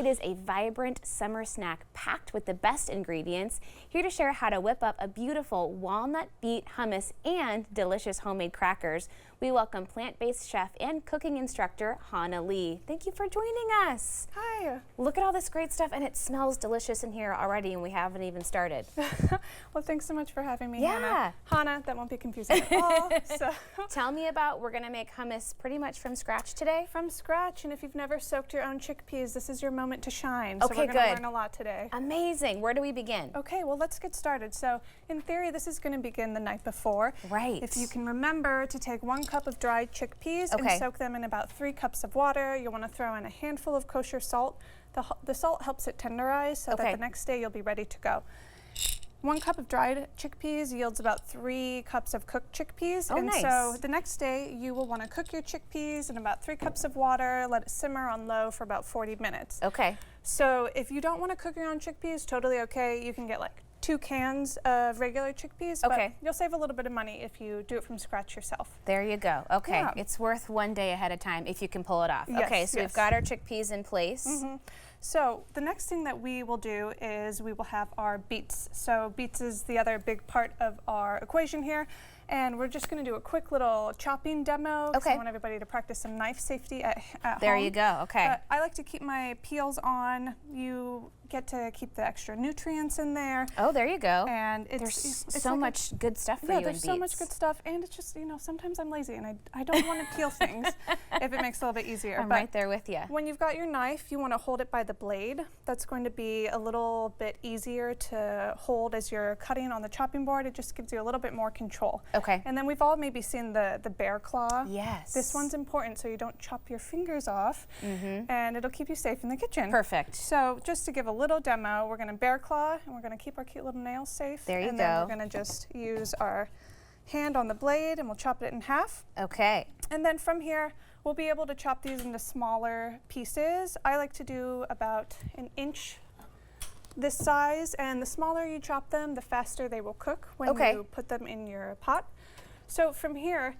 It is a vibrant summer snack packed with the best ingredients. Here to share how to whip up a beautiful walnut beet hummus and delicious homemade crackers, we welcome plant-based chef and cooking instructor Hawnuh Lee. Thank you for joining us. Hi. Look at all this great stuff, and it smells delicious in here already, and we haven't even started. Well, thanks so much for having me, Yeah. Hannah, that won't be confusing at all. So. Tell me about, we're gonna make hummus pretty much from scratch today? From scratch, and if you've never soaked your own chickpeas, this is your moment to shine. Okay, so we're good. gonna learn a lot today. Amazing. Where do we begin? Okay, well, let's get started. So in theory, this is gonna begin the night before. Right. If you can remember to take 1 cup of dried chickpeas and soak them in about 3 cups of water. You'll wanna throw in a handful of kosher salt. The salt helps it tenderize so that the next day you'll be ready to go. 1 cup of dried chickpeas yields about 3 cups of cooked chickpeas. So the next day you will want to cook your chickpeas in about 3 cups of water, let it simmer on low for about 40 minutes. Okay. So if you don't want to cook your own chickpeas, totally okay. You can get like 2 cans of regular chickpeas, but you'll save a little bit of money if you do it from scratch yourself. There you go. Okay, it's worth 1 day ahead of time if you can pull it off. Okay, so we've got our chickpeas in place. So the next thing that we will do is we will have our beets. So beets is the other big part of our equation here. And we're just going to do a quick little chopping demo because I want everybody to practice some knife safety at home. There you go. Okay. I like to keep my peels on. You get to keep the extra nutrients in there. Oh, there you go. And there's so much good stuff for you in beets. There's so much good stuff, and it's just, you know, sometimes I'm lazy and I don't want to peel things if it makes it a little bit easier. I'm right there with you. When you've got your knife, you want to hold it by the blade. That's going to be a little bit easier to hold as you're cutting on the chopping board. It just gives you a little bit more control. Okay. And then we've all maybe seen the bear claw. Yes. This one's important so you don't chop your fingers off, and it'll keep you safe in the kitchen. Perfect. So just to give a little demo, we're going to bear claw, and we're going to keep our cute little nails safe. There you go. And then we're going to just use our hand on the blade, and we'll chop it in half. Okay. And then from here, we'll be able to chop these into smaller pieces. I like to do about 1 inch this size, and the smaller you chop them, the faster they will cook when you put them in your pot. So from here,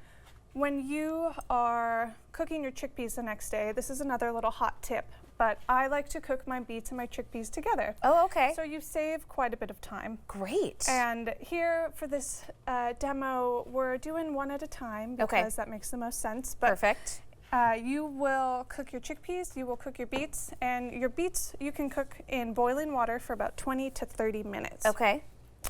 when you are cooking your chickpeas the next day, this is another little hot tip, but I like to cook my beets and my chickpeas together. Oh, okay. So you save quite a bit of time. Great. And here for this demo, we're doing one at a time because that makes the most sense. But perfect. You will cook your chickpeas, you will cook your beets, and your beets you can cook in boiling water for about 20 to 30 minutes. Okay.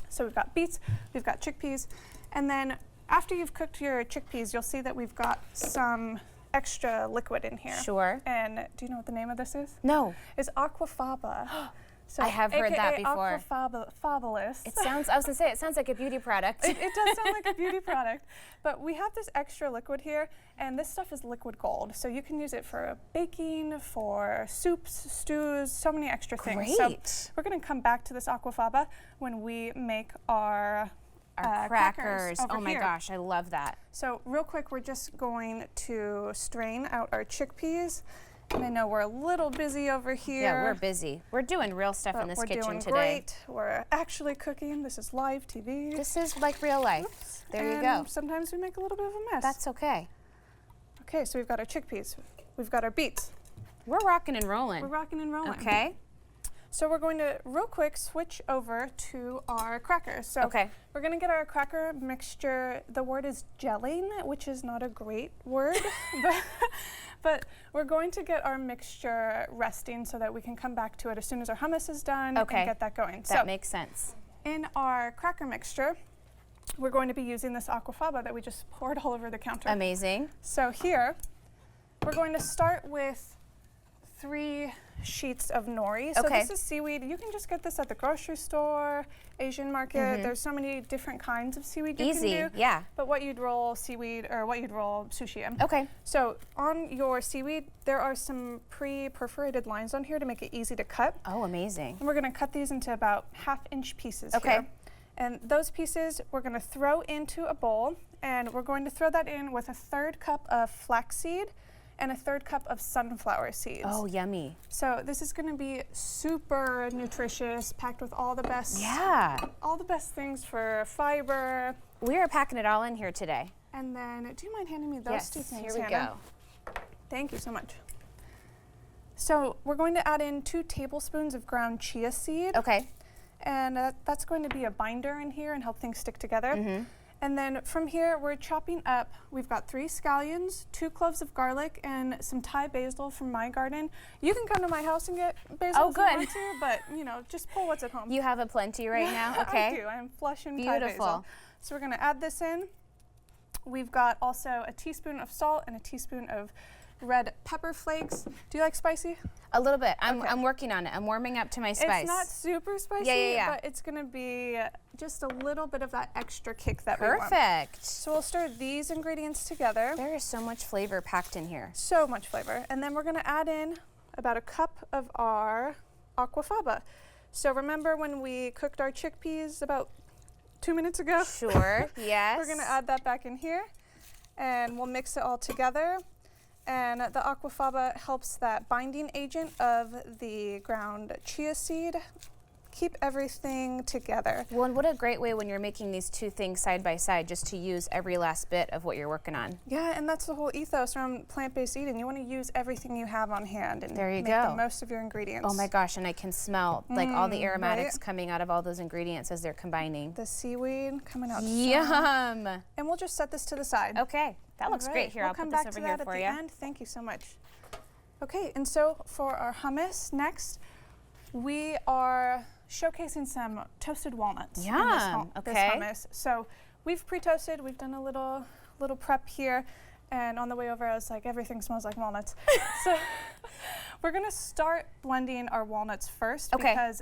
So we've got beets, we've got chickpeas, and then after you've cooked your chickpeas, you'll see that we've got some extra liquid in here. Sure. And do you know what the name of this is? No. It's aquafaba. So I have heard that before. Aquafabulous. It sounds, I was going to say, it sounds like a beauty product. It does sound like a beauty product. But we have this extra liquid here, and this stuff is liquid gold. So you can use it for baking, for soups, stews, so many extra things. Great. So we're going to come back to this aquafaba when we make our crackers. over Oh my here. gosh, I love that. So real quick, we're just going to strain out our chickpeas. And I know we're a little busy over here. Yeah, we're busy. We're doing real stuff in this kitchen today. We're doing great. We're actually cooking. This is live TV. This is like real life. Oops. There you go. Sometimes we make a little bit of a mess. That's okay. Okay, so we've got our chickpeas. We've got our beets. We're rocking and rolling. We're rocking and rolling. Okay. So we're going to real quick switch over to our crackers. So we're going to get our cracker mixture. The word is gelling, which is not a great word, but we're going to get our mixture resting so that we can come back to it as soon as our hummus is done and get that going. That makes sense. In our cracker mixture, we're going to be using this aquafaba that we just poured all over the counter. Amazing. So here, we're going to start with 3 sheets of nori. So this is seaweed. You can just get this at the grocery store, Asian market. There's so many different kinds of seaweed you can do. Yeah. But what you'd roll seaweed or what you'd roll sushi in. Okay. So on your seaweed, there are some pre-perforated lines on here to make it easy to cut. Oh, amazing. And we're going to cut these into about 1/2 inch pieces here. And those pieces we're going to throw into a bowl, and we're going to throw that in with 1/3 cup of flaxseed and 1/3 cup of sunflower seeds. Oh, yummy. So this is going to be super nutritious, packed with all the best, all the best things for fiber. We are packing it all in here today. And then, do you mind handing me those 2 things, here we Hannah? go. Thank you so much. So we're going to add in 2 tablespoons of ground chia seed. Okay. And that's going to be a binder in here and help things stick together. Mm-hmm. And then from here, we're chopping up, we've got 3 scallions, 2 cloves of garlic, and some Thai basil from my garden. You can come to my house and get basil if you want to, but you know, just pull what's at home. You have a plenty right now? Okay. I do, I'm flush in Beautiful. Thai basil. So we're gonna add this in. We've got also a teaspoon of salt and a teaspoon of red pepper flakes. Do you like spicy? A little bit. I'm working on it. I'm warming up to my spice. It's not super spicy, but it's gonna be just a little bit of that extra kick that we want. Perfect. So we'll stir these ingredients together. There is so much flavor packed in here. So much flavor. And then we're gonna add in about a cup of our aquafaba. So remember when we cooked our chickpeas about 2 minutes ago? Sure, yes. We're gonna add that back in here and we'll mix it all together. And the aquafaba helps that binding agent of the ground chia seed keep everything together. Well, and what a great way when you're making these 2 things side by side, just to use every last bit of what you're working on. Yeah, and that's the whole ethos around plant-based eating. You want to use everything you have on hand and make the most of your ingredients. Oh my gosh, and I can smell like all the aromatics coming out of all those ingredients as they're combining. The seaweed coming out. Yum! And we'll just set this to the side. Okay, that looks great. Here, we'll I'll come put this back over to here that for at you. the end. Thank you so much. Okay, and so for our hummus next, we are showcasing some toasted walnuts in this hummus. So we've pre-toasted, we've done a little prep here, and on the way over I was like, everything smells like walnuts. So we're gonna start blending our walnuts first, because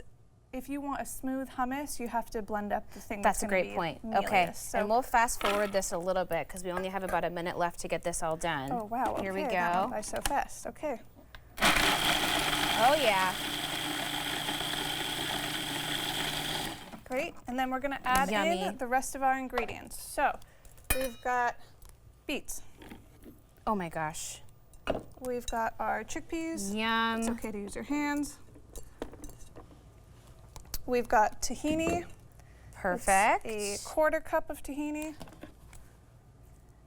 if you want a smooth hummus, you have to blend up the thing that's a great point. Okay, so and we'll fast forward this a little bit because we only have about a minute left to get this all done. Oh wow, Here we that go. went by so fast, okay. Oh yeah. Great, and then we're gonna add in the rest of our ingredients. So we've got beets. Oh my gosh. We've got our chickpeas. Yum. It's okay to use your hands. We've got tahini. Perfect. It's a 1/4 cup of tahini.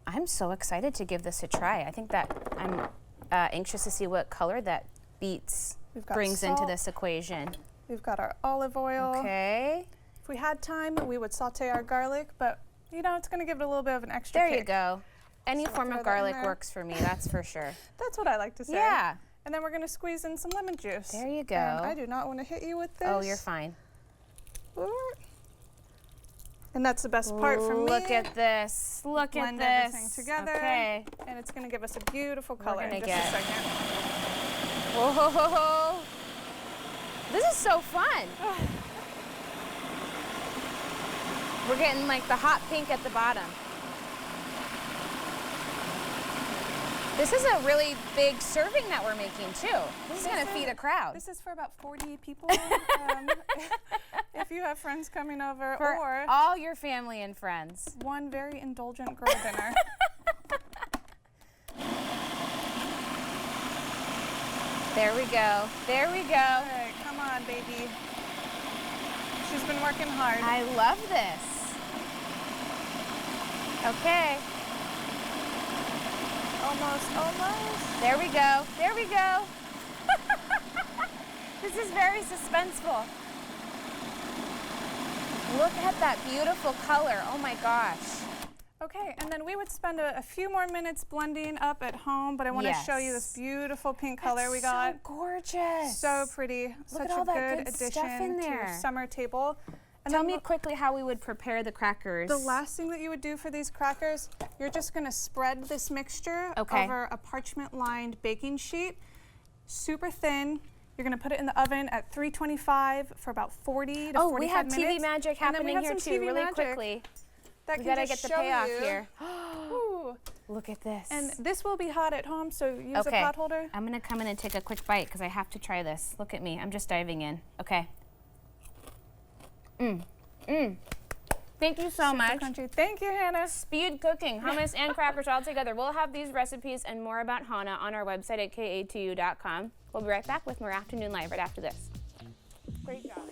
I'm so excited to give this a try. I think that I'm anxious to see what color that beets brings salt. into this equation. We've got our olive oil. Okay. If we had time, we would saute our garlic, but you know, it's gonna give it a little bit of an extra kick. There you go. Any form of garlic works for me, that's for sure. That's what I like to say. Yeah. And then we're gonna squeeze in some lemon juice. There you go. And I do not want to hit you with this. Oh, you're fine. And that's the best part for me. Look at this. Look at this. Blend everything together. Okay. And it's going to give us a beautiful color in just a second. Whoa. This is so fun. We're getting like the hot pink at the bottom. This is a really big serving that we're making too. This is going to feed a crowd. This is for about 40 people. If you have friends coming over, for or all your family and friends. One very indulgent girl dinner. There we go. There we go. All right, come on, baby. She's been working hard. I love this. Okay. Almost. There we go. There we go. This is very suspenseful. Look at that beautiful color. Oh my gosh. Okay, and then we would spend a few more minutes blending up at home, but I want to show you this beautiful pink color we got. So gorgeous. So pretty. Look Such at all a that good good addition stuff in to your there. summer table. And Tell me quickly how we would prepare the crackers. The last thing that you would do for these crackers, you're just going to spread this mixture over a parchment-lined baking sheet, super thin. You're going to put it in the oven at 325 for about 40 to 45 minutes. Oh, we have TV magic happening here too, really quickly. We gotta get the payoff here. Ooh. Look at this. And this will be hot at home, so use a pot holder. I'm going to come in and take a quick bite because I have to try this. Look at me. I'm just diving in. Okay. Thank you so much. Crunchy. Thank you, Hannah. Speed cooking, hummus and crackers all together. We'll have these recipes and more about Hawnuh on our website at ka2u.com. We'll be right back with more Afternoon Live right after this. Great job.